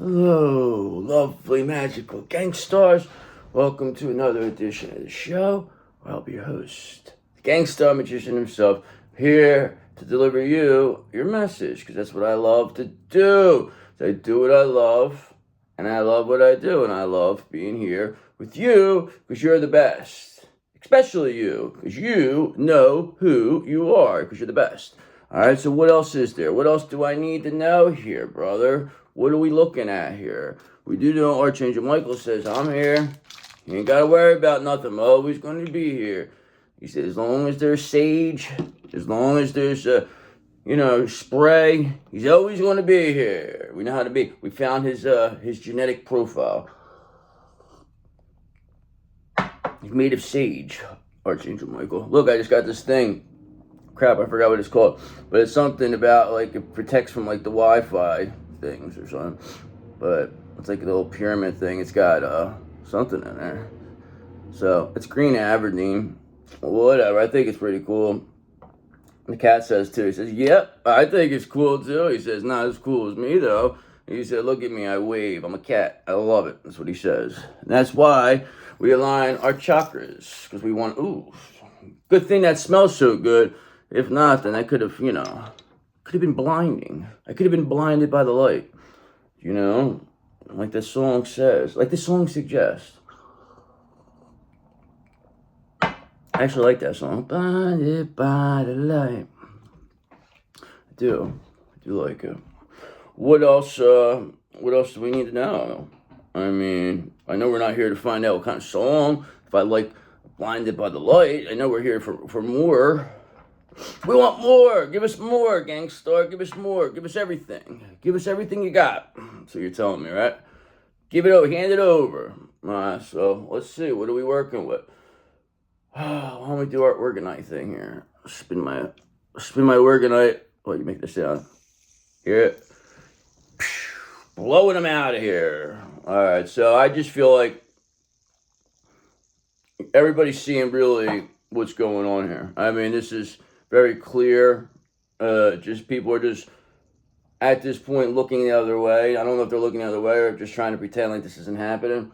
Hello, lovely, magical gangsters. Welcome to another edition of the show. I'll be your host, the gangster magician himself, here to deliver you your message, because that's what I love to do. I do what I love, and I love what I do, and I love being here with you, because you're the best. Especially you, because you know who you are, because you're the best. Alright, so what else is there? What else do I need to know here, brother? What are we looking at here? We do know Archangel Michael says, I'm here. You ain't got to worry about nothing. I'm always going to be here. He said, as long as there's sage, as long as there's, spray, he's always going to be here. We know how to be. We found his genetic profile. He's made of sage, Archangel Michael. Look, I just got this thing. Crap, I forgot what it's called. But it's something about, like, it protects from, like, the Wi-Fi things or something. But it's like a little pyramid thing. It's got something in there. So it's green Aberdeen. Whatever. I think it's pretty cool. The cat says too. He says, "Yep, I think it's cool too." He says, "Not as cool as me though." He said, "Look at me. I wave. I'm a cat. I love it." That's what he says. And that's why we align our chakras, because we want. Ooh, good thing that smells so good. If not, then I could have, could have been blinding. I could have been blinded by the light, like this song says, like this song suggests. I actually like that song. Blinded by the light. I do like it. What else do we need to know? I mean, I know we're not here to find out what kind of song. If I like Blinded by the Light, I know we're here for more. We want more. Give us more, gangster. Give us more. Give us everything. Give us everything you got. So you're telling me, right? Give it over. Hand it over. All right, so let's see. What are we working with? Why don't we do our organite thing here? Spin my organite. Oh, you make the sound. Hear it? Blowing them out of here. All right, so I just feel like everybody's seeing really what's going on here. I mean, this is very clear. Just people are just at this point looking the other way. I don't know if they're looking the other way or just trying to pretend like this isn't happening.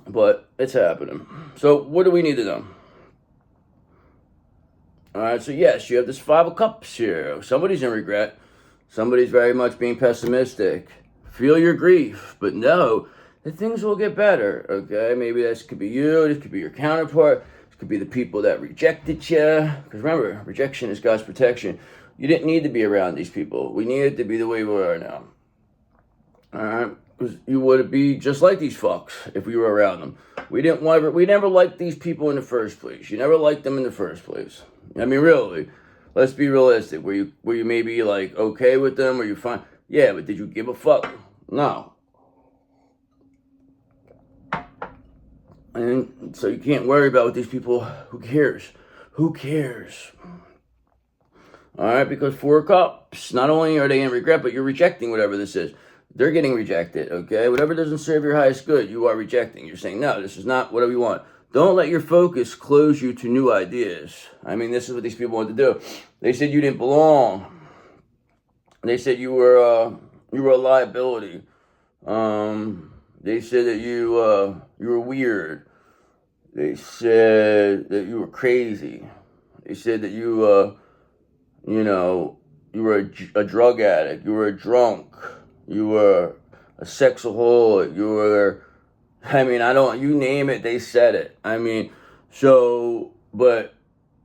But it's happening. So what do we need to know? Alright, so yes, you have this 5 of Cups here. Somebody's in regret. Somebody's very much being pessimistic. Feel your grief, but know that things will get better, okay? Maybe this could be you, this could be your counterpart. Could be the people that rejected you. Because remember, rejection is God's protection. You didn't need to be around these people. We needed to be the way we are now. Alright? Because you would be just like these fucks if we were around them. We never liked these people in the first place. You never liked them in the first place. I mean, really. Let's be realistic. Were you maybe like okay with them? Were you fine? Yeah, but did you give a fuck? No. And so you can't worry about what these people, who cares? Who cares? Alright, because 4 of Cups, not only are they in regret, but you're rejecting whatever this is. They're getting rejected, okay? Whatever doesn't serve your highest good, you are rejecting. You're saying, no, this is not what we want. Don't let your focus close you to new ideas. I mean, this is what these people want to do. They said you didn't belong. They said you were a liability. They said that you were weird. They said that you were crazy. They said that you were a drug addict. You were a drunk. You were a sexaholic. You were, you name it, they said it. I mean, but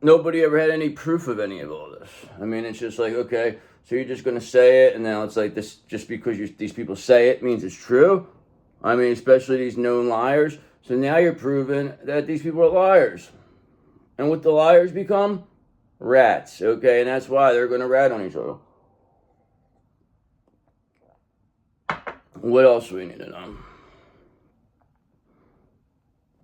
nobody ever had any proof of any of all this. I mean, it's just like, okay, so you're just going to say it, and now it's like this, just because these people say it means it's true? I mean, especially these known liars. So now you're proving that these people are liars. And what the liars become? Rats, okay? And that's why they're going to rat on each other. What else do we need to know?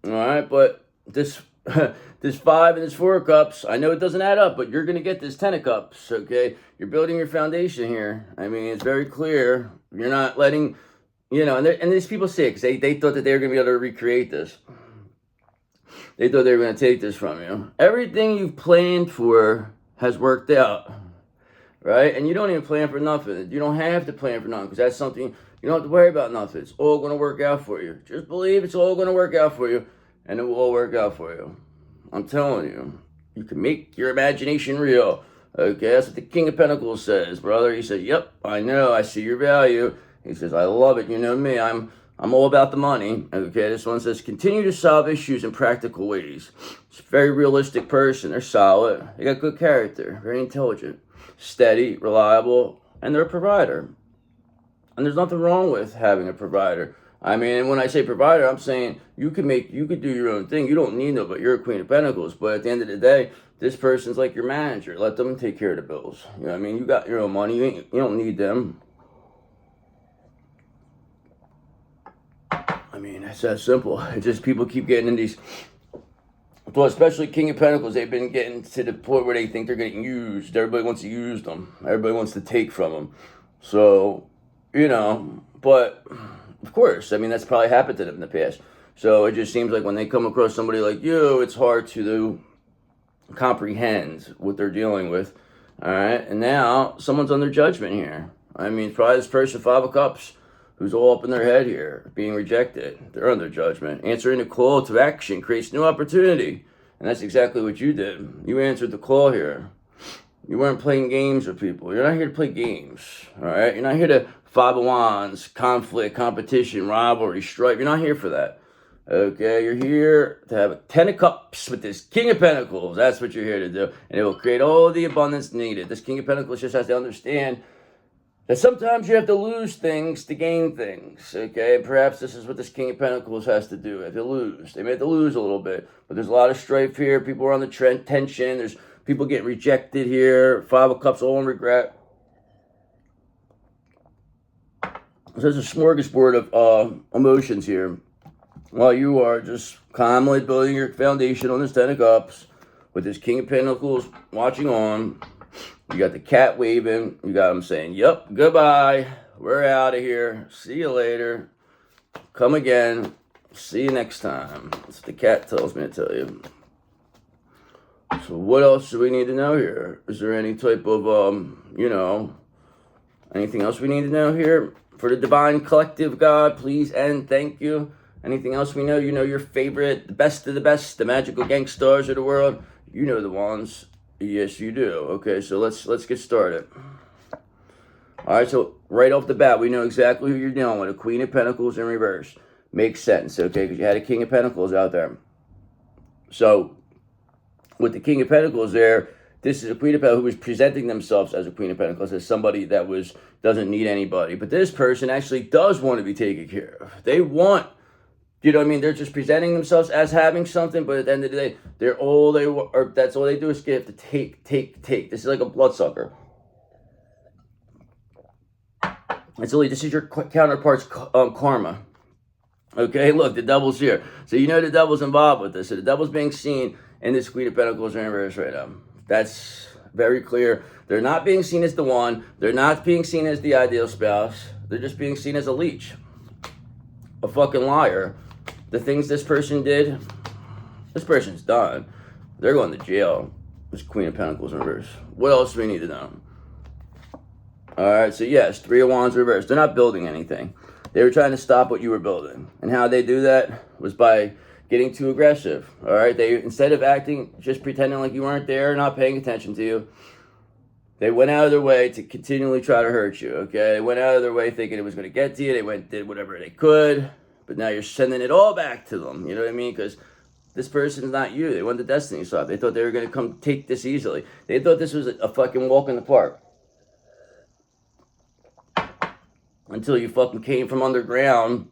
Alright, but this 5 and this 4 of Cups, I know it doesn't add up, but you're going to get this 10 of Cups, okay? You're building your foundation here. I mean, it's very clear. You're not letting... and these people say it because they thought that they were going to be able to recreate this. They thought they were going to take this from you. Everything you've planned for has worked out. right? And you don't even plan for nothing. You don't have to plan for nothing, because that's something you don't have to worry about nothing. It's all going to work out for you. Just believe it's all going to work out for you, and it will all work out for you. I'm telling you, you can make your imagination real. Okay, that's what the King of Pentacles says, brother. He says, yep, I know, I see your value. He says, I love it. You know me, I'm all about the money. Okay, this one says, continue to solve issues in practical ways. It's a very realistic person. They're solid. They got good character. Very intelligent. Steady, reliable, and they're a provider. And there's nothing wrong with having a provider. I mean, when I say provider, I'm saying you could do your own thing. You don't need nobody. You're a Queen of Pentacles. But at the end of the day, this person's like your manager. Let them take care of the bills. You know what I mean? You got your own money. You don't need them. I mean, it's that simple. It's just people keep getting in these... Well, especially King of Pentacles, they've been getting to the point where they think they're getting used. Everybody wants to use them. Everybody wants to take from them. So, you know, but of course, I mean, that's probably happened to them in the past. So it just seems like when they come across somebody like you, it's hard to comprehend what they're dealing with. All right, and now someone's under judgment here. I mean, probably this person, Five of Cups, who's all up in their head here, being rejected. They're under judgment. Answering the call to action creates new opportunity. And that's exactly what you did. You answered the call here. You weren't playing games with people. You're not here to play games, all right? You're not here to Five of Wands, conflict, competition, rivalry, strife. You're not here for that, okay? You're here to have a 10 of Cups with this King of Pentacles. That's what you're here to do. And it will create all the abundance needed. This King of Pentacles just has to understand that sometimes you have to lose things to gain things, okay? And perhaps this is what this King of Pentacles has to do. They have to lose. They may have to lose a little bit. But there's a lot of strife here. People are on the tension. There's people getting rejected here. Five of Cups, all in regret. There's a smorgasbord of emotions here. While you are just calmly building your foundation on this 10 of Cups with this King of Pentacles watching on. You got the cat waving. You got him saying, yep, goodbye. We're out of here. See you later. Come again. See you next time. That's what the cat tells me to tell you. So what else do we need to know here? Is there any type of, anything else we need to know here? For the Divine Collective God, please and thank you. Anything else we know? You know your favorite, the best of the best, the magical gangsters of the world. You know the ones. Yes, you do. Okay, so let's get started. All right, so right off the bat, we know exactly who you're dealing with. A Queen of Pentacles in reverse. Makes sense, okay, because you had a King of Pentacles out there. So with the King of Pentacles there, this is a Queen of Pentacles who was presenting themselves as a Queen of Pentacles, as somebody that doesn't need anybody. But this person actually does want to be taken care of. They want... You know what I mean? They're just presenting themselves as having something, but at the end of the day, that's all they do is give to take. This is like a bloodsucker. This is your counterpart's karma. Okay, look, the devil's here. So you know the devil's involved with this. So the devil's being seen in this Queen of Pentacles in reverse right now. That's very clear. They're not being seen as the one. They're not being seen as the ideal spouse. They're just being seen as a leech. A fucking liar. The things this person did, this person's done. They're going to jail. This Queen of Pentacles in reverse. What else do we need to know? All right, so yes, Three of Wands reverse. They're not building anything. They were trying to stop what you were building. And how they do that was by getting too aggressive. All right, they, instead of acting, just pretending like you weren't there, not paying attention to you, they went out of their way to continually try to hurt you, okay? They went out of their way thinking it was going to get to you. They did whatever they could. But now you're sending it all back to them. You know what I mean? Because this person's not you. They won the Destiny Swap. They thought they were going to come take this easily. They thought this was a fucking walk in the park. Until you fucking came from underground.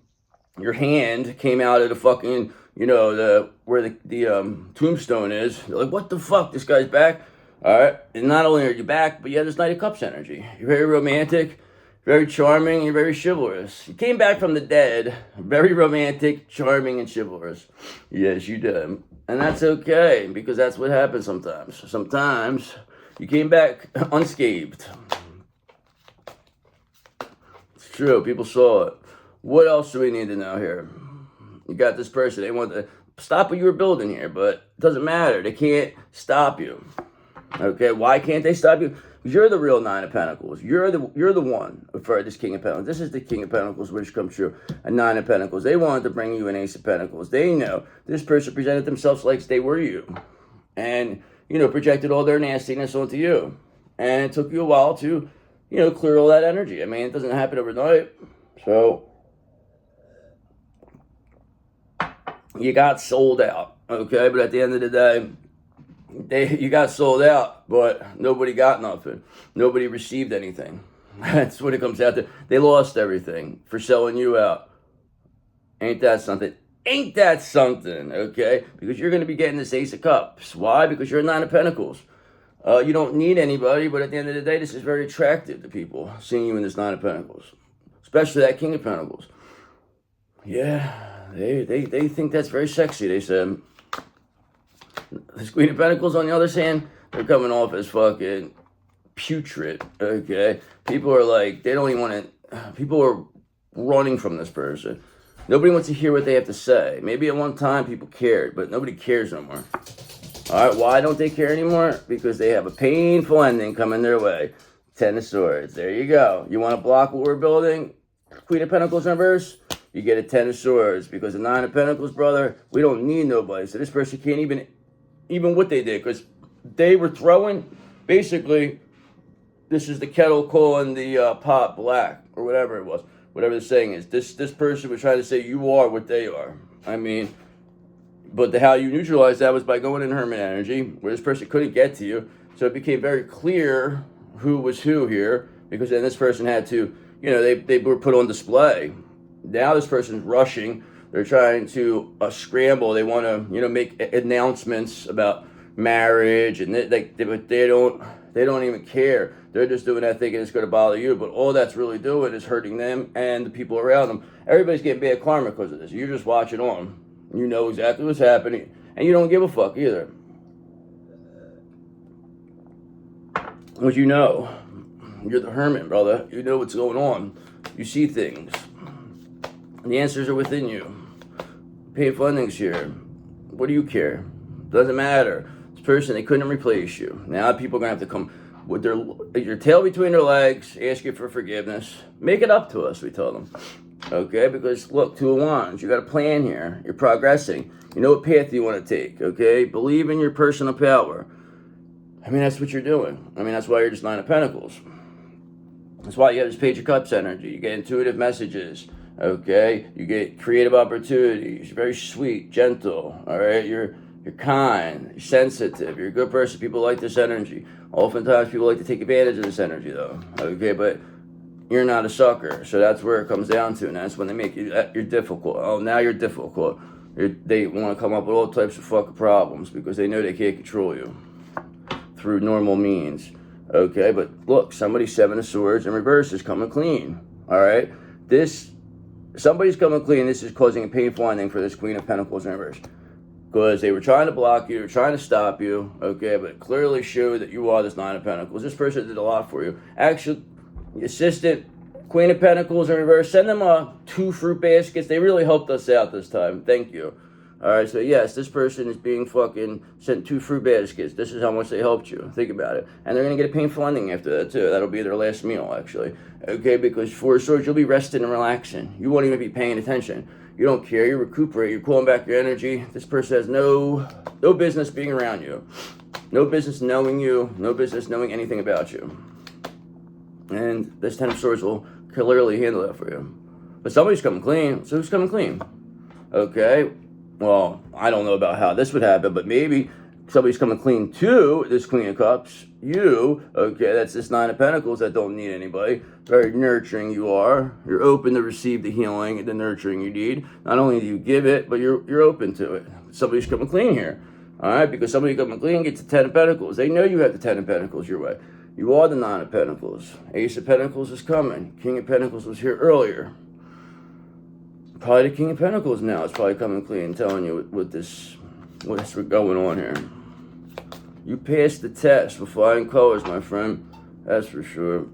Your hand came out of the fucking, where the tombstone is. You're like, what the fuck? This guy's back? All right. And not only are you back, but you have this Knight of Cups energy. You're very romantic. Very charming, you're very chivalrous. You came back from the dead, very romantic, charming, and chivalrous. Yes, you did. And that's okay, because that's what happens sometimes. Sometimes you came back unscathed. It's true, people saw it. What else do we need to know here? You got this person, they want to stop what you were building here, but it doesn't matter. They can't stop you. Okay, why can't they stop you? You're the real Nine of Pentacles. You're the one for this King of Pentacles. This is the King of Pentacles, which comes true. A Nine of Pentacles. They wanted to bring you an Ace of Pentacles. They know this person presented themselves like they were you, and projected all their nastiness onto you. And it took you a while to, clear all that energy. I mean, it doesn't happen overnight. So you got sold out, okay? But at the end of the day, you got sold out, but nobody got nothing. Nobody received anything. That's what it comes out to. They lost everything for selling you out. Ain't that something? Ain't that something, okay? Because you're going to be getting this Ace of Cups. Why? Because you're a Nine of Pentacles. You don't need anybody, but at the end of the day, this is very attractive to people, seeing you in this Nine of Pentacles. Especially that King of Pentacles. Yeah. They think that's very sexy, they said. This Queen of Pentacles, on the other hand, they're coming off as fucking putrid, okay? People are like, they don't even want to, people are running from this person. Nobody wants to hear what they have to say. Maybe at one time people cared, but nobody cares no more. All right, why don't they care anymore? Because they have a painful ending coming their way. Ten of Swords, there you go. You want to block what we're building? Queen of Pentacles in reverse? You get a Ten of Swords, because the Nine of Pentacles, brother, we don't need nobody. So this person can't even what they did, because they were throwing, basically, this is the kettle calling the pot black, or whatever it was, whatever the saying is. This person was trying to say you are what they are. I mean, but how you neutralize that was by going in Hermit energy, where this person couldn't get to you. So it became very clear who was who here, because then this person had to, they were put on display. Now this person's rushing. They're trying to scramble. They want to, make announcements about marriage, and they don't even care. They're just doing that thinking it's going to bother you, but all that's really doing is hurting them and the people around them. Everybody's getting bad karma because of this. You're just watching on. You know exactly what's happening, and you don't give a fuck either. What you're the Hermit, brother. You know what's going on. You see things. The answers are within you. Painful endings here. What do you care? Doesn't matter. This person, they couldn't replace you. Now people are going to have to come with your tail between their legs, ask you for forgiveness. Make it up to us, we tell them. Okay? Because, look, Two of Wands, you got a plan here. You're progressing. You know what path you want to take, okay? Believe in your personal power. I mean, that's what you're doing. I mean, that's why you're just Nine of Pentacles. That's why you have this Page of Cups energy. You get intuitive messages. Okay, you get creative opportunities. You're very sweet, gentle. All right, you're kind, you're sensitive. You're a good person. People like this energy. Oftentimes, people like to take advantage of this energy, though. Okay, but you're not a sucker, so that's where it comes down to, and that's when they make you. You're difficult. Oh, now you're difficult. They want to come up with all types of fucking problems because they know they can't control you through normal means. Okay, but look, somebody's Seven of Swords in reverse is coming clean. All right, somebody's coming clean. This is causing a painful ending for this Queen of Pentacles in reverse. Because they were trying to block you, they were trying to stop you, okay, but it clearly showed that you are this Nine of Pentacles. This person did a lot for you. Actually, the assistant, Queen of Pentacles in reverse, send them 2 fruit baskets. They really helped us out this time. Thank you. All right, so yes, this person is being fucking sent 2 fruit baskets. This is how much they helped you. Think about it. And they're going to get a painful ending after that, too. That'll be their last meal, actually. Okay, because Four of Swords, you'll be resting and relaxing. You won't even be paying attention. You don't care. You recuperate. You're pulling back your energy. This person has no business being around you. No business knowing you. No business knowing anything about you. And this Ten of Swords will clearly handle that for you. But somebody's coming clean. So who's coming clean? Okay. Well, I don't know about how this would happen, but maybe somebody's coming clean to this Queen of Cups. You, okay, that's this Nine of Pentacles that don't need anybody. Very nurturing you are. You're open to receive the healing and the nurturing you need. Not only do you give it, but you're open to it. Somebody's coming clean here. All right, because somebody coming clean gets the Ten of Pentacles. They know you have the Ten of Pentacles your way. You are the Nine of Pentacles. Ace of Pentacles is coming. King of Pentacles was here earlier. Probably the King of Pentacles now is probably coming clean, telling you what's going on here. You passed the test with flying colors, my friend. That's for sure.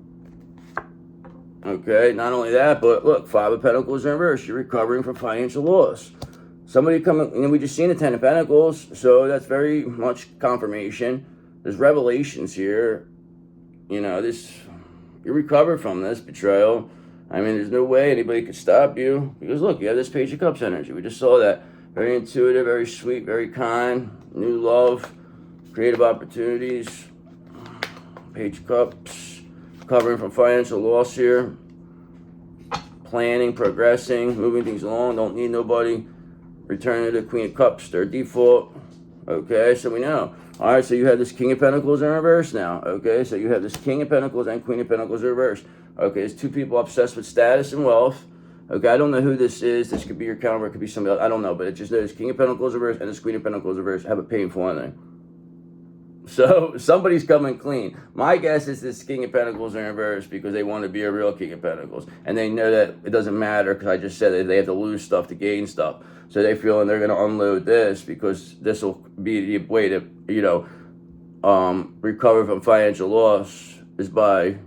Okay, not only that, but look, Five of Pentacles in reverse. You're recovering from financial loss. Somebody coming, and we just seen the Ten of Pentacles, so that's very much confirmation. There's revelations here. you know, you recover from this betrayal. I mean, there's no way anybody could stop you. Because look, you have this Page of Cups energy. We just saw that. Very intuitive, very sweet, very kind, new love, creative opportunities. Page of Cups, recovering from financial loss here. Planning, progressing, moving things along, don't need nobody. Returning to the Queen of Cups, their default. Okay, so we know. All right, so you have this King of Pentacles in reverse now. Okay, so you have this King of Pentacles and Queen of Pentacles in reverse. Okay, it's two people obsessed with status and wealth. Okay, I don't know who this is. This could be your counterpart, it could be somebody else. I don't know, but it just knows King of Pentacles reverse and this Queen of Pentacles reverse have a painful ending. So somebody's coming clean. My guess is this King of Pentacles in reverse because they want to be a real King of Pentacles. And they know that it doesn't matter because I just said that they have to lose stuff to gain stuff. So they feel and they're going to unload this because this will be the way to, you know, recover from financial loss is by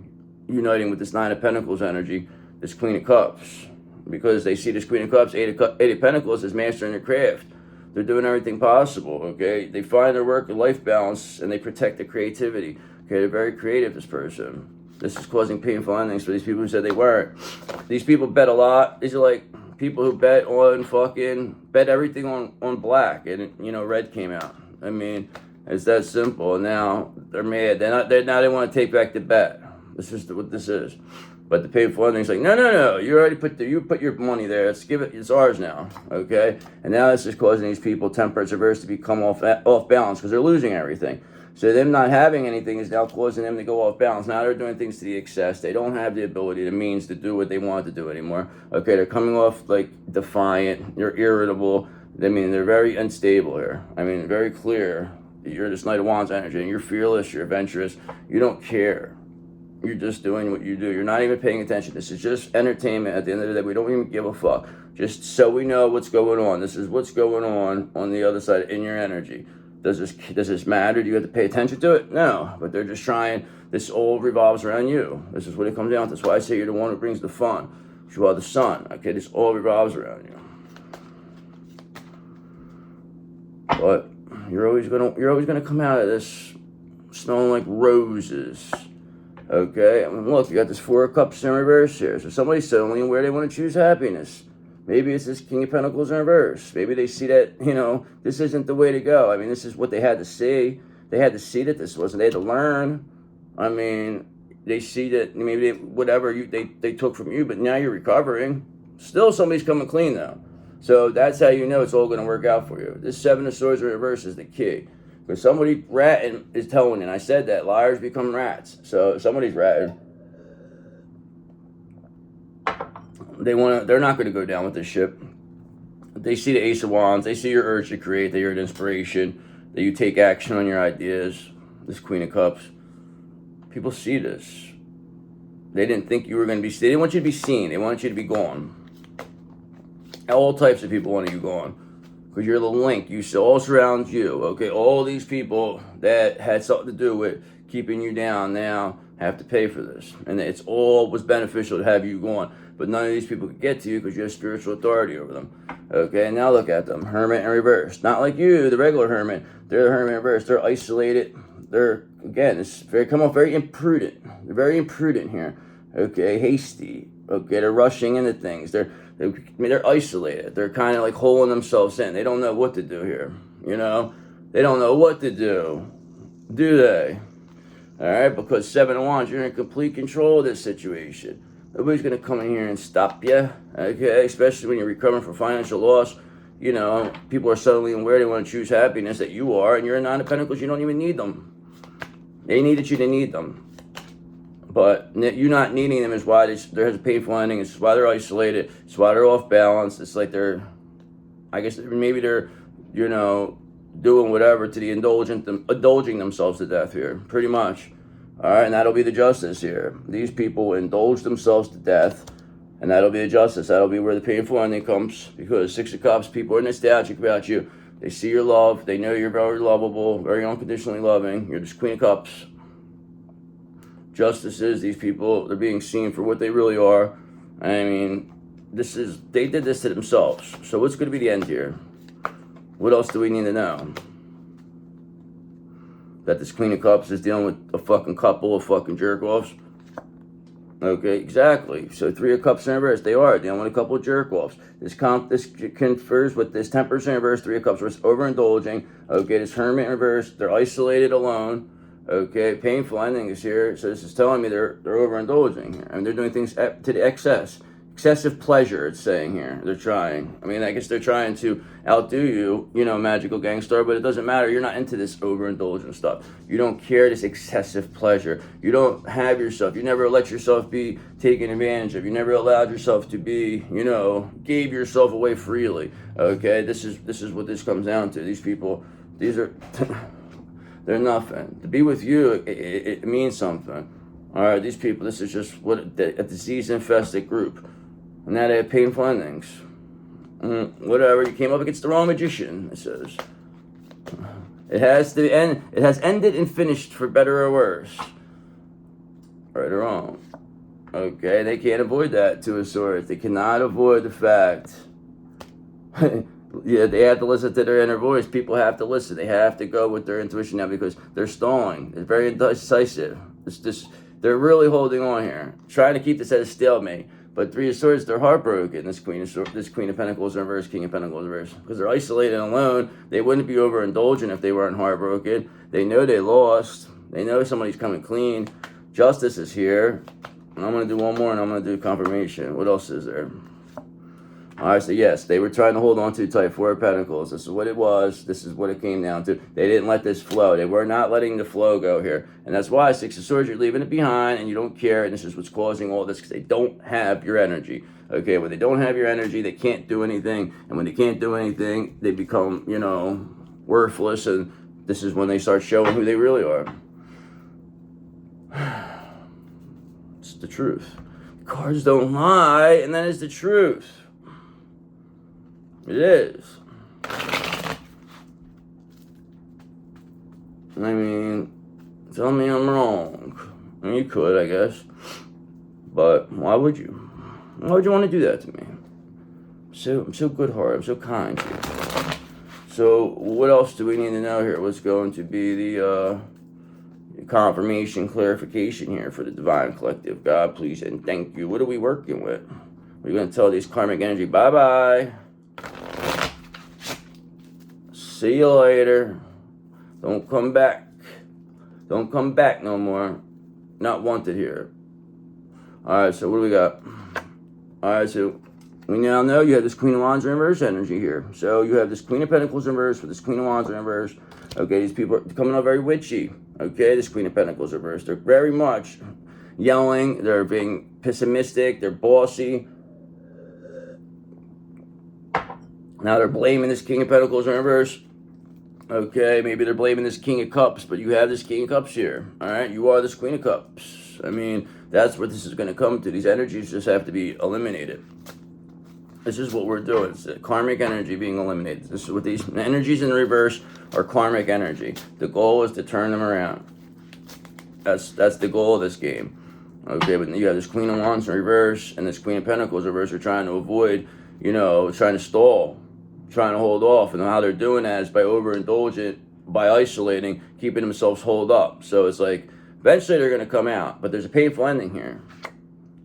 uniting with this Nine of Pentacles energy, this Queen of Cups. Because they see this Queen of Cups, Eight of Pentacles as mastering their craft. They're doing everything possible, okay? They find their work and life balance, and they protect the creativity. Okay, they're very creative, this person. This is causing painful endings for these people who said they weren't. These people bet a lot. These are like people who bet everything on black, and, you know, red came out. I mean, it's that simple. And now they're mad. Now they want to take back the bet. This is what this is. But the painful ending's like, no, you already put your money there. Let's give it. It's ours now, okay? And now this is causing these people temperance reverse to become off balance because they're losing everything. So them not having anything is now causing them to go off balance. Now they're doing things to the excess. They don't have the ability, the means to do what they want to do anymore. Okay, they're coming off like defiant. You're irritable. I mean, they're very unstable here. I mean, very clear. You're this Knight of Wands energy, and you're fearless. You're adventurous. You don't care. You're just doing what you do. You're not even paying attention. This is just entertainment. At the end of the day, we don't even give a fuck. Just so we know what's going on. This is what's going on the other side in your energy. Does this matter? Do you have to pay attention to it? No. But they're just trying. This all revolves around you. This is what it comes down to. That's why I say you're the one who brings the fun. You are the sun. Okay, this all revolves around you. But you're always gonna come out of this smelling like roses. Okay, I mean, look, you got this Four of Cups in reverse here. So somebody's settling where they want to choose happiness. Maybe it's this King of Pentacles in reverse. Maybe they see that, you know, this isn't the way to go. I mean, this is what they had to see. They had to see that this wasn't. They had to learn. I mean, they see that maybe they took from you, but now you're recovering. Still, somebody's coming clean, though. So that's how you know it's all going to work out for you. This Seven of Swords in reverse is the key. Because somebody ratting is telling, and I said that liars become rats. So somebody's ratting. They're not going to go down with this ship. They see the Ace of Wands. They see your urge to create. That you're an inspiration. That you take action on your ideas. This Queen of Cups. People see this. They didn't think you were going to be. They didn't want you to be seen. They wanted you to be gone. All types of people want you gone. Because you're the link. You all surround you. Okay, all these people that had something to do with keeping you down now have to pay for this. And it's all was beneficial to have you gone. But none of these people could get to you because you have spiritual authority over them. Okay, and now look at them. Hermit in reverse. Not like you, the regular hermit. They're the hermit in reverse. They're isolated. They're, again, it's come off very imprudent. They're very imprudent here. Okay, hasty. Okay, they're rushing into things. They're isolated. They're kind of like holding themselves in. They don't know what to do here. You know? They don't know what to do. Do they? Alright? Because Seven of Wands, you're in complete control of this situation. Nobody's going to come in here and stop you. Okay? Especially when you're recovering from financial loss. You know, people are suddenly aware they want to choose happiness that you are. And you're in Nine of Pentacles. You don't even need them. They needed you to need them. But you not needing them is why there has a painful ending. It's why they're isolated. It's why they're off balance. It's like I guess maybe they're, you know, doing whatever to the indulging themselves to death here. Pretty much. All right, and that'll be the justice here. These people indulge themselves to death, and that'll be the justice. That'll be where the painful ending comes. Because Six of Cups, people are nostalgic about you. They see your love. They know you're very lovable, very unconditionally loving. You're this Queen of Cups. Justice is these people, they're being seen for what they really are. I mean, they did this to themselves. So what's going to be the end here? What else do we need to know? That this Queen of Cups is dealing with a fucking couple of fucking jerk-offs. Okay, exactly. So 3 of Cups in reverse, they are dealing with a couple of jerk-offs. This confers with this Temperance in reverse, 3 of Cups reverse, overindulging. Okay, this Hermit in reverse, they're isolated, alone. Okay, painful endings here. So this is telling me they're overindulging here. I mean, they're doing things to the excessive pleasure, it's saying here. They're trying. I mean, I guess they're trying to outdo you, you know, magical gang star, but it doesn't matter. You're not into this overindulgent stuff. You don't care this excessive pleasure. You don't have yourself. You never let yourself be taken advantage of. You never allowed yourself to be, you know, gave yourself away freely. Okay, this is what this comes down to. These people, these are, they're nothing. To be with you, it means something. All right, these people, this is just what a disease-infested group. And now they have painful endings. Whatever, you came up against the wrong magician, it says. It has to end. It has ended and finished for better or worse. Right or wrong. Okay, they can't avoid that, Two of Swords. They cannot avoid the fact. Yeah, they have to listen to their inner voice. People have to listen. They have to go with their intuition now because they're stalling. They're very indecisive. They're really holding on here, trying to keep this at a stalemate. But 3 of Swords, they're heartbroken. This Queen of Pentacles in reverse, King of Pentacles in reverse, because they're isolated and alone. They wouldn't be overindulgent if they weren't heartbroken. They know they lost. They know somebody's coming clean. Justice is here. And I'm gonna do one more, and I'm gonna do confirmation. What else is there? All right, so yes, they were trying to hold on too tight. 4 of Pentacles. This is what it was. This is what it came down to. They didn't let this flow. They were not letting the flow go here. And that's why 6 of Swords, you're leaving it behind and you don't care. And this is what's causing all this because they don't have your energy. Okay, when they don't have your energy, they can't do anything. And when they can't do anything, they become, you know, worthless. And this is when they start showing who they really are. It's the truth. Cards don't lie, and that is the truth. It is. I mean, tell me I'm wrong. I mean, you could, I guess. But why would you? Why would you want to do that to me? I'm so good-hearted. I'm so kind to you. So what else do we need to know here? What's going to be the confirmation, clarification here for the Divine Collective? God, please, and thank you. What are we working with? We're going to tell these karmic energy, bye-bye. See you later. Don't come back. Don't come back no more. Not wanted here. Alright, so what do we got? Alright, so we now know you have this Queen of Wands in reverse energy here. So you have this Queen of Pentacles in reverse with this Queen of Wands in reverse. Okay, these people are coming out very witchy. Okay, this Queen of Pentacles in reverse. They're very much yelling. They're being pessimistic. They're bossy. Now they're blaming this King of Pentacles in reverse. Okay, maybe they're blaming this King of Cups, but you have this King of Cups here. All right, you are this Queen of Cups. I mean, that's what this is going to come to. These energies just have to be eliminated. This is what we're doing. It's karmic energy being eliminated. This is what these energies in reverse are. Karmic energy. The goal is to turn them around. That's the goal of this game. Okay, but you have this Queen of Wands in reverse and this Queen of Pentacles in reverse. Are trying to avoid, you know, trying to stall, trying to hold off, and how they're doing that is by overindulgent, by isolating, keeping themselves holed up. So it's like eventually they're going to come out, but there's a painful ending here.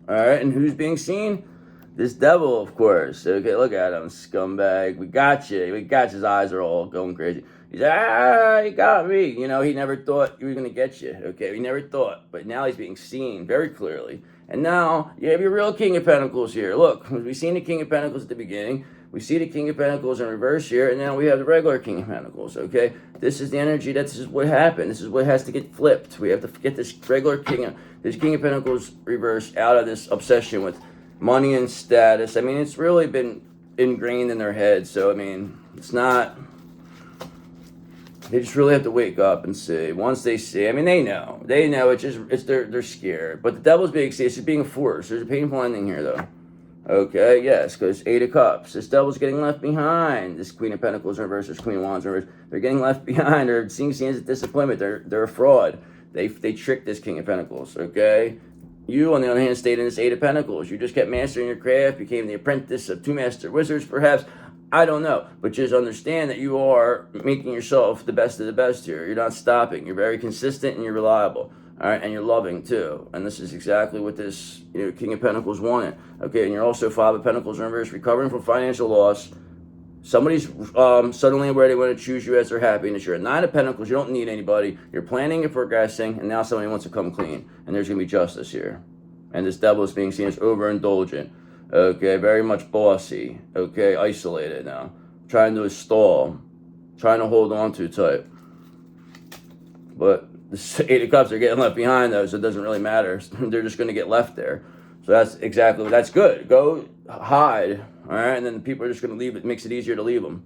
All right, and who's being seen? This devil, of course. Okay, look at him, scumbag. We got you. We got you. His eyes are all going crazy. He's like, he got me. You know, he never thought he was going to get you. Okay, he never thought, but now he's being seen very clearly. And now you have your real King of Pentacles here. Look, we've seen the King of Pentacles at the beginning. We see the King of Pentacles in reverse here, and now we have the regular King of Pentacles, okay? This is the energy, this is what happened. This is what has to get flipped. We have to get this regular King of Pentacles reverse out of this obsession with money and status. I mean, it's really been ingrained in their head, so, I mean, it's not... They just really have to wake up and see. Once they see, I mean, they know. They know, they're scared. But the devil's being seen, it's being forced. There's a painful ending here, though. Okay, yes, because 8 of Cups. This devil's getting left behind. This Queen of Pentacles in reverse, this Queen of Wands in reverse. They're getting left behind. They're seeing scenes of disappointment. They're a fraud. They tricked this King of Pentacles, okay? You, on the other hand, stayed in this 8 of Pentacles. You just kept mastering your craft, became the apprentice of 2 master wizards, perhaps. I don't know, but just understand that you are making yourself the best of the best here. You're not stopping. You're very consistent and you're reliable. All right, and you're loving too. And this is exactly what this King of Pentacles wanted. Okay, and you're also Five of Pentacles in reverse, recovering from financial loss. Somebody's suddenly where they want to choose you as their happiness. You're a Nine of Pentacles. You don't need anybody. You're planning and progressing, and now somebody wants to come clean. And there's going to be justice here. And this Devil is being seen as overindulgent. Okay, very much bossy. Okay, isolated now. Trying to stall. Trying to hold on too tight. But the Eight of Cups are getting left behind, though, so it doesn't really matter. They're just going to get left there. So that's good. Go hide, all right? And then the people are just going to leave. It makes it easier to leave them.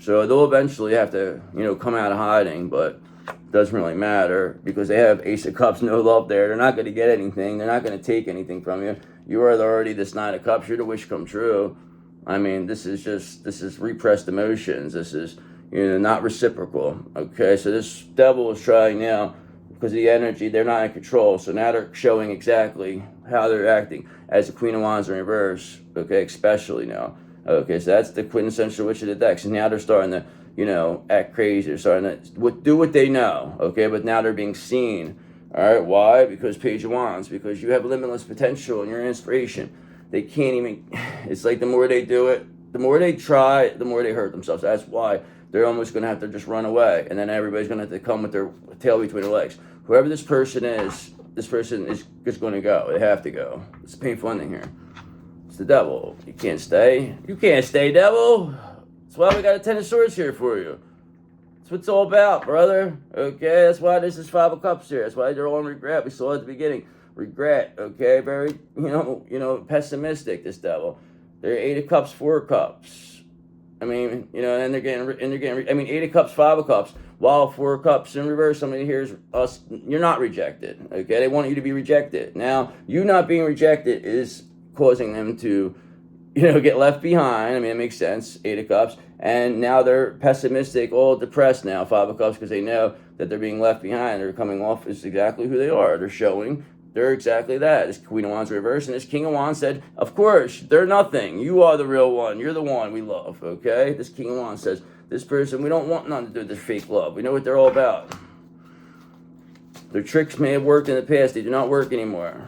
So they'll eventually have to, come out of hiding, but it doesn't really matter because they have Ace of Cups, no love there. They're not going to get anything. They're not going to take anything from you. You are already this Nine of Cups. You're the wish come true. I mean, this is repressed emotions. This is, not reciprocal. Okay, so this Devil is trying now because of the energy. They're not in control. So now they're showing exactly how they're acting as the Queen of Wands in reverse. Okay, especially now. Okay, so that's the quintessential witch of the decks. And now they're starting to, act crazy. They're starting to do what they know. Okay, but now they're being seen. All right, why? Because Page of Wands. Because you have limitless potential and you're inspiration. They can't even, it's like the more they do it, the more they try, the more they hurt themselves. That's why they're almost going to have to just run away. And then everybody's going to have to come with their tail between their legs. Whoever this person is just going to go. They have to go. It's a painful ending here. It's the Devil. You can't stay. You can't stay, Devil. That's why we got a Ten of Swords here for you. That's what it's all about, brother. Okay, that's why this is Five of Cups here. That's why they're all in regret. We saw it at the beginning. Regret, okay? Very, pessimistic, this Devil. They're Eight of Cups, Four of Cups. I mean, and they're getting, Eight of Cups, Five of Cups, while Four of Cups in reverse, somebody hears us, you're not rejected, okay? They want you to be rejected. Now, you not being rejected is causing them to, get left behind. I mean, it makes sense, Eight of Cups. And now they're pessimistic, all depressed now, Five of Cups, because they know that they're being left behind. They're coming off as exactly who they are. They're showing they're exactly that. This Queen of Wands reverse, and this King of Wands said, of course, they're nothing. You are the real one. You're the one we love, okay? This King of Wands says, this person, we don't want nothing to do with this fake love. We know what they're all about. Their tricks may have worked in the past. They do not work anymore.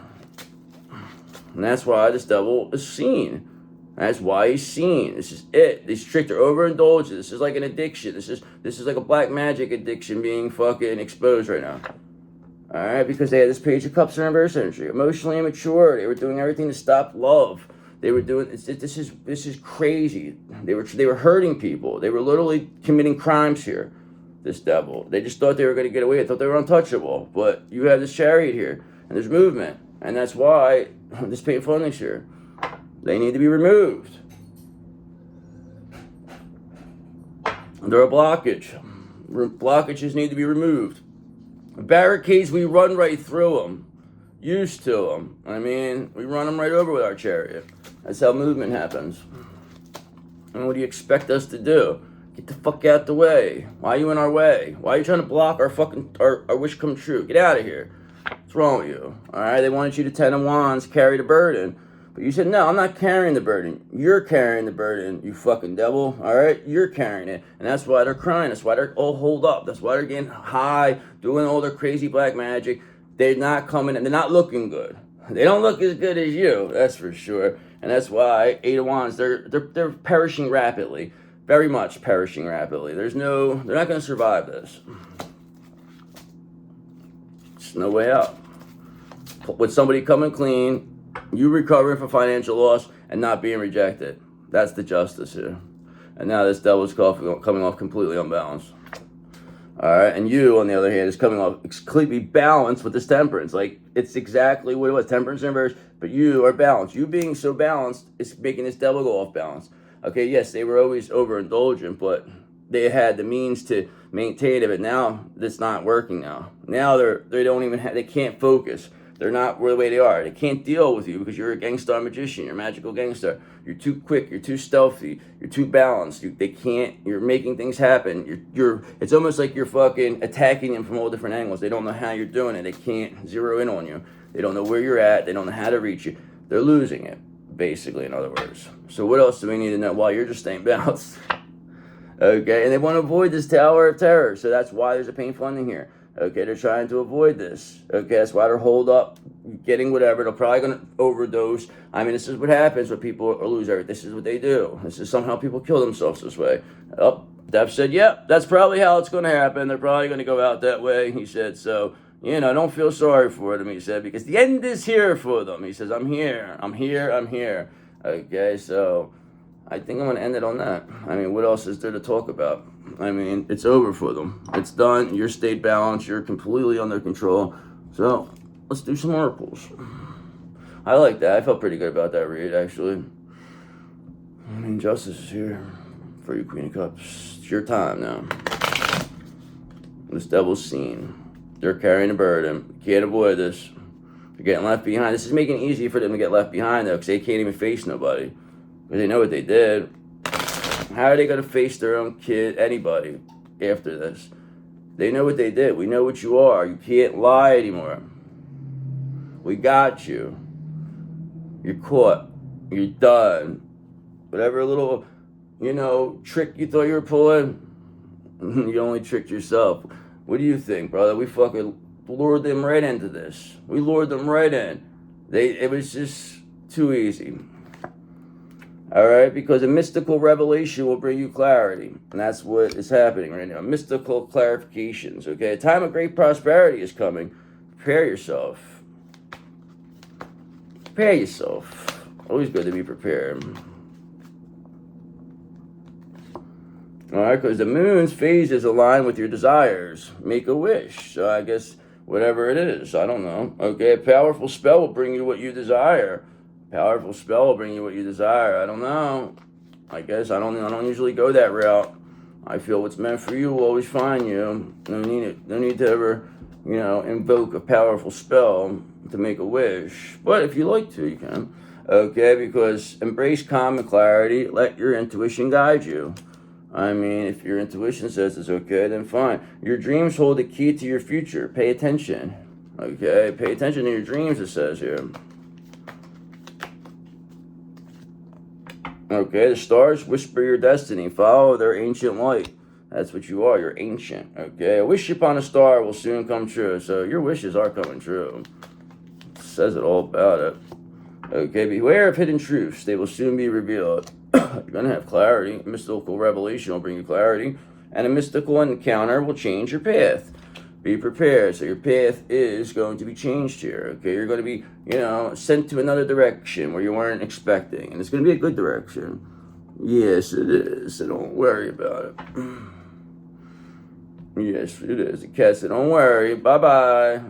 And that's why this Devil is seen. That's why he's seen. This is it. These tricks are overindulgent. This is like an addiction. This is like a black magic addiction being fucking exposed right now. All right, because they had this Page of Cups in reverse energy, emotionally immature. They were doing everything to stop love. They were doing this is crazy. They were hurting people. They were literally committing crimes here. This Devil. They just thought they were going to get away. They thought they were untouchable. But you have this Chariot here, and there's movement, and that's why this painful ending's here. They need to be removed. They're a blockage. Blockages need to be removed. Barricades, we run right through them. Used to them. I mean, we run them right over with our Chariot. That's how movement happens. And what do you expect us to do? Get the fuck out the way. Why are you in our way? Why are you trying to block our wish come true? Get out of here. What's wrong with you? Alright, they wanted you to Ten of Wands, carry the burden. But you said, no, I'm not carrying the burden. You're carrying the burden, you fucking Devil. All right? You're carrying it. And that's why they're crying. That's why they're all holed up. That's why they're getting high, doing all their crazy black magic. They're not coming, and they're not looking good. They don't look as good as you, that's for sure. And that's why Eight of Wands, they're perishing rapidly. Very much perishing rapidly. They're not going to survive this. There's no way out. With somebody coming clean, you recovering from financial loss and not being rejected. That's the justice here. And now this Devil's coming off completely unbalanced. Alright, and you, on the other hand, is coming off completely balanced with this Temperance. Like, it's exactly what it was, Temperance in reverse, but you are balanced. You being so balanced is making this Devil go off balance. Okay, yes, they were always overindulgent, but they had the means to maintain it, but now it's not working now. Now they can't focus. They're not the way they are. They can't deal with you because you're a gangster magician. You're a magical gangster. You're too quick. You're too stealthy. You're too balanced. They can't. You're making things happen. It's almost like you're fucking attacking them from all different angles. They don't know how you're doing it. They can't zero in on you. They don't know where you're at. They don't know how to reach you. They're losing it. basically, in other words. So what else do we need to know? Well, you're just staying balanced. Okay, and they want to avoid this tower of terror, so that's why there's a painful ending here. Okay, they're trying to avoid this. Okay, that's why they're holed up, getting whatever. They're probably going to overdose. I mean, this is what happens when people lose everything. This is what they do. This is somehow people kill themselves this way. Oh, Dev said, yep, that's probably how it's going to happen. They're probably going to go out that way. He said, so, don't feel sorry for them, he said, because the end is here for them. He says, I'm here. Okay, so I think I'm going to end it on that. I mean, what else is there to talk about? I mean, it's over for them. It's done. You're stayed balanced. You're completely under control. So let's do some oracles. I like that. I felt pretty good about that read, actually. I mean, justice is here for you, Queen of Cups. It's your time now. This devil's seen. They're carrying a burden. You can't avoid this. They're getting left behind. This is making it easy for them to get left behind, though, because they can't even face nobody. Because they know what they did. How are they going to face their own kid, anybody, after this? They know what they did. We know what you are. You can't lie anymore. We got you. You're caught. You're done. Whatever little, trick you thought you were pulling, you only tricked yourself. What do you think, brother? We fucking lured them right into this. We lured them right in. It was just too easy. All right, because a mystical revelation will bring you clarity. And that's what is happening right now. Mystical clarifications, okay? A time of great prosperity is coming. Prepare yourself. Prepare yourself. Always good to be prepared. All right, because the moon's phases align with your desires. Make a wish. So I guess whatever it is, I don't know. Okay, a powerful spell will bring you what you desire. Powerful spell will bring you what you desire. I don't know. I guess I don't usually go that route. I feel what's meant for you will always find you. No need to ever, invoke a powerful spell to make a wish. But if you like to, you can. Okay, because embrace calm and clarity. Let your intuition guide you. I mean, if your intuition says it's okay, then fine. Your dreams hold the key to your future. Pay attention. Okay, pay attention to your dreams, it says here. Okay, the stars whisper your destiny. Follow their ancient light. That's what you are. You're ancient. Okay, a wish upon a star will soon come true. So your wishes are coming true. It says it all about it. Okay, beware of hidden truths. They will soon be revealed. You're going to have clarity. A mystical revelation will bring you clarity. And a mystical encounter will change your path. Be prepared. So your path is going to be changed here. Okay, you're going to be, sent to another direction where you weren't expecting. And it's going to be a good direction. Yes, it is. So don't worry about it. Yes, it is. The cat said, don't worry. Bye-bye.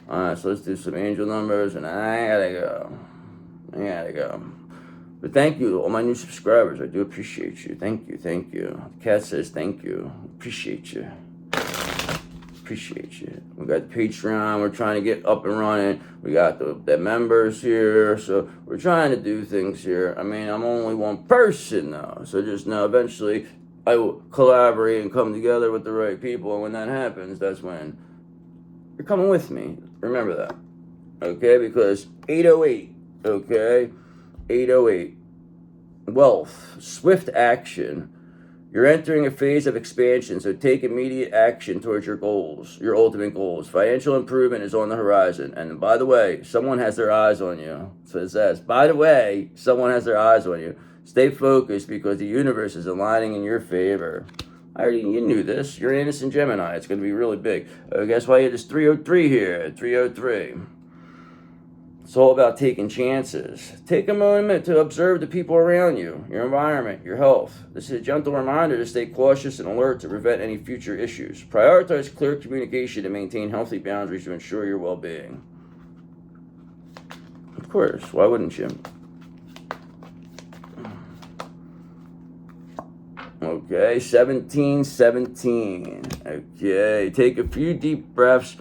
All right, so let's do some angel numbers. And I gotta go. But thank you to all my new subscribers. I do appreciate you. Thank you. The cat says thank you. Appreciate you. We got the Patreon. We're trying to get up and running. We got the members here. So we're trying to do things here. I mean, I'm only one person now. So just know eventually I will collaborate and come together with the right people. And when that happens, that's when you're coming with me. Remember that. Okay? Because 808. Okay? 808. Wealth. Swift action. You're entering a phase of expansion, so take immediate action towards your goals, your ultimate goals. Financial improvement is on the horizon. And by the way, someone has their eyes on you. That's what it says. By the way, someone has their eyes on you. Stay focused because the universe is aligning in your favor. You knew this. You're an innocent Gemini. It's going to be really big. Guess why you had this 303 here? 303. It's all about taking chances. Take a moment to observe the people around you, your environment, your health. This is a gentle reminder to stay cautious and alert to prevent any future issues. Prioritize clear communication and maintain healthy boundaries to ensure your well-being. Of course, why wouldn't you? Okay, 1717. Okay, take a few deep breaths.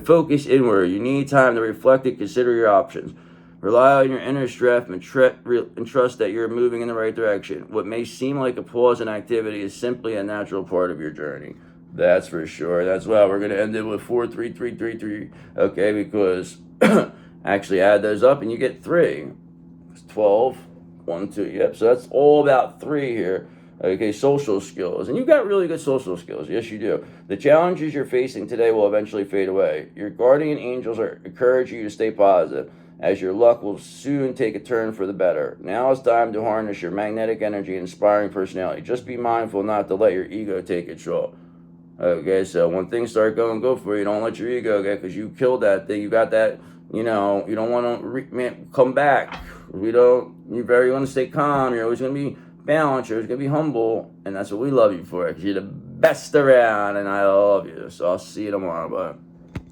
Focus inward. You need time to reflect and consider your options. Rely on your inner strength and trust that you're moving in the right direction. What may seem like a pause in activity is simply a natural part of your journey. That's for sure. That's why we're going to end it with 43333. Okay, because Actually add those up and you get 3. It's 12, 1, 2. Yep, so that's all about 3 here. Okay, social skills. And you've got really good social skills. Yes, you do. The challenges you're facing today will eventually fade away. Your guardian angels encourage you to stay positive, as your luck will soon take a turn for the better. Now it's time to harness your magnetic energy and inspiring personality. Just be mindful not to let your ego take control. Okay, so when things start going good for you, don't let your ego get, because you killed that thing. You got that, you don't want to come back. You want to stay calm. You're always going to be balanced. You're always going to be humble. And that's what we love you for, because you're the best around, and I love you. So I'll see you tomorrow. Bye.